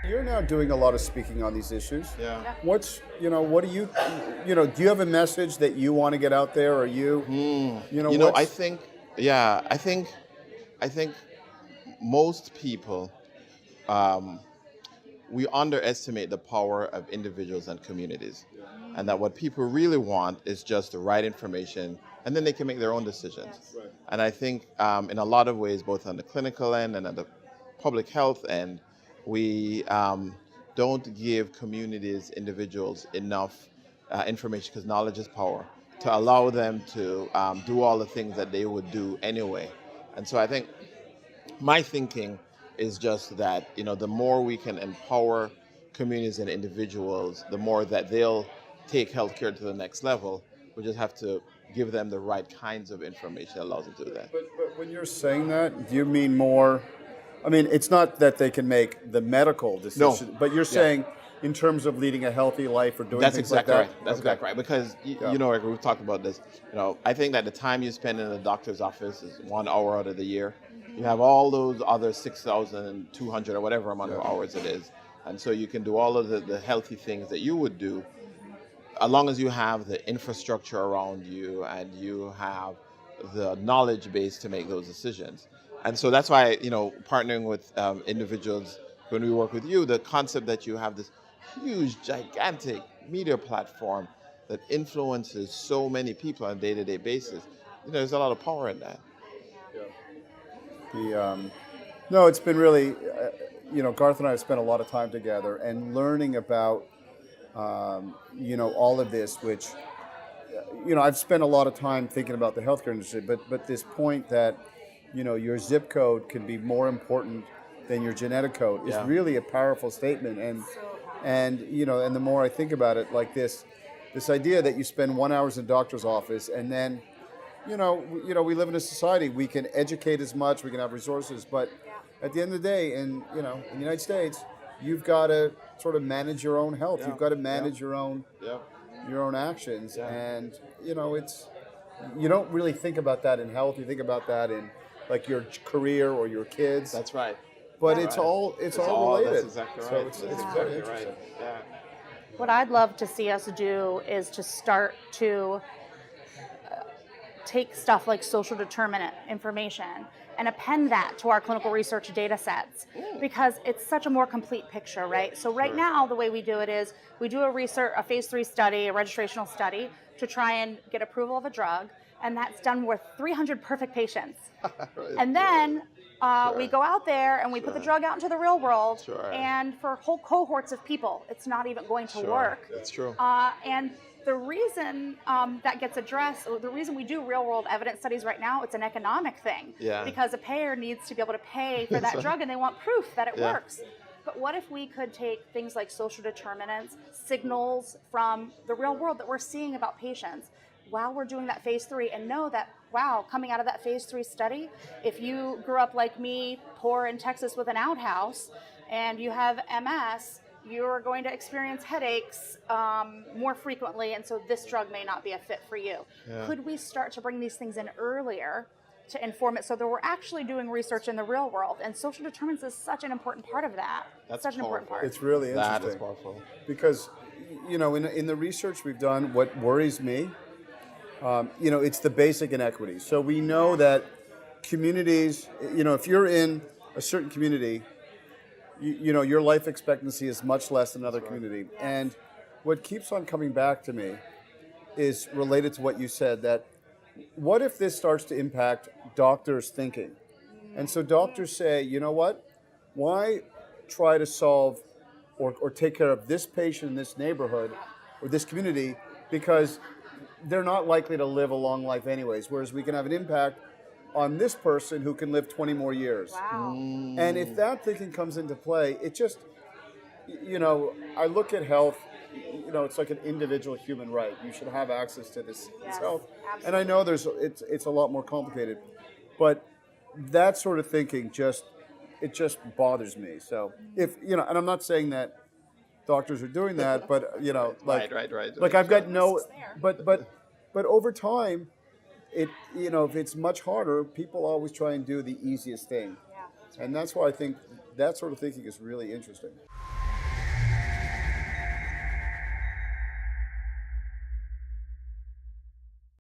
you're now doing a lot of speaking on these issues. Yeah. What do you, do you have a message that you want to get out there, or I think, I think most people, we underestimate the power of individuals and communities, and that what people really want is just the right information, and then they can make their own decisions. Yes. Right. And I think in a lot of ways, both on the clinical end and on the public health end, we don't give communities, individuals enough information, because knowledge is power, to allow them to do all the things that they would do anyway. And so I think my thinking is just that, the more we can empower communities and individuals, the more that they'll take healthcare to the next level. We just have to give them the right kinds of information that allows them to do that. But when you're saying that, do you mean more? I mean, it's not that they can make the medical decision, but you're saying in terms of leading a healthy life or doing That's things exactly like that? right. That's exactly right. Because, Eric, we've talked about this. I think that the time you spend in a doctor's office is 1 hour out of the year. You have all those other 6,200 or whatever amount of hours it is. And so you can do all of the healthy things that you would do, as long as you have the infrastructure around you and you have the knowledge base to make those decisions. And so that's why, partnering with individuals, when we work with you, the concept that you have this huge, gigantic media platform that influences so many people on a day-to-day basis, there's a lot of power in that. No, it's been really, Garth and I have spent a lot of time together and learning about, all of this, which, I've spent a lot of time thinking about the healthcare industry, but this point that, your zip code can be more important than your genetic code is really a powerful statement. And the more I think about it, like this idea that you spend 1 hour in a doctor's office, and then, we live in a society, we can educate as much, we can have resources, but at the end of the day, in the United States, you've got to sort of manage your own health. You've got to manage your own actions, and it's, you don't really think about that in health. You think about that in like your career or your kids. That's right. But it's all related. That's exactly right. So it's exactly very interesting. right. Yeah. What I'd love to see us do is to start to take stuff like social determinant information and append that to our clinical research data sets, because it's such a more complete picture, right? So right now, the way we do it is we do a phase 3 study, a registrational study, to try and get approval of a drug, and that's done with 300 perfect patients. And then we go out there and we put the drug out into the real world, and for whole cohorts of people, it's not even going to work. That's true. And the reason that gets addressed, the reason we do real world evidence studies right now, it's an economic thing. Because a payer needs to be able to pay for that drug, and they want proof that it works. But what if we could take things like social determinants, signals from the real world that we're seeing about patients while we're doing that phase 3, and know that, wow, coming out of that phase 3 study, if you grew up like me, poor in Texas with an outhouse, and you have MS, you're going to experience headaches more frequently, and so this drug may not be a fit for you. Could we start to bring these things in earlier to inform it, so that we're actually doing research in the real world? And social determinants is such an important part of that. That's such an important part. It's really interesting. That is powerful. Because, in the research we've done, what worries me, it's the basic inequities. So we know that communities, if you're in a certain community, your life expectancy is much less than another community. And what keeps on coming back to me is related to what you said, that what if this starts to impact doctors' thinking? And so doctors say, you know what? Why try to solve or take care of this patient in this neighborhood or this community, because they're not likely to live a long life anyways, whereas we can have an impact on this person who can live 20 more years. Wow. And if that thinking comes into play, it just, I look at health, it's like an individual human right. You should have access to this health. Absolutely. And I know it's a lot more complicated, but that sort of thinking just bothers me. So if, and I'm not saying that doctors are doing that, but, Right. Like I've got no, but over time, if it's much harder, people always try and do the easiest thing. And that's why I think that sort of thinking is really interesting.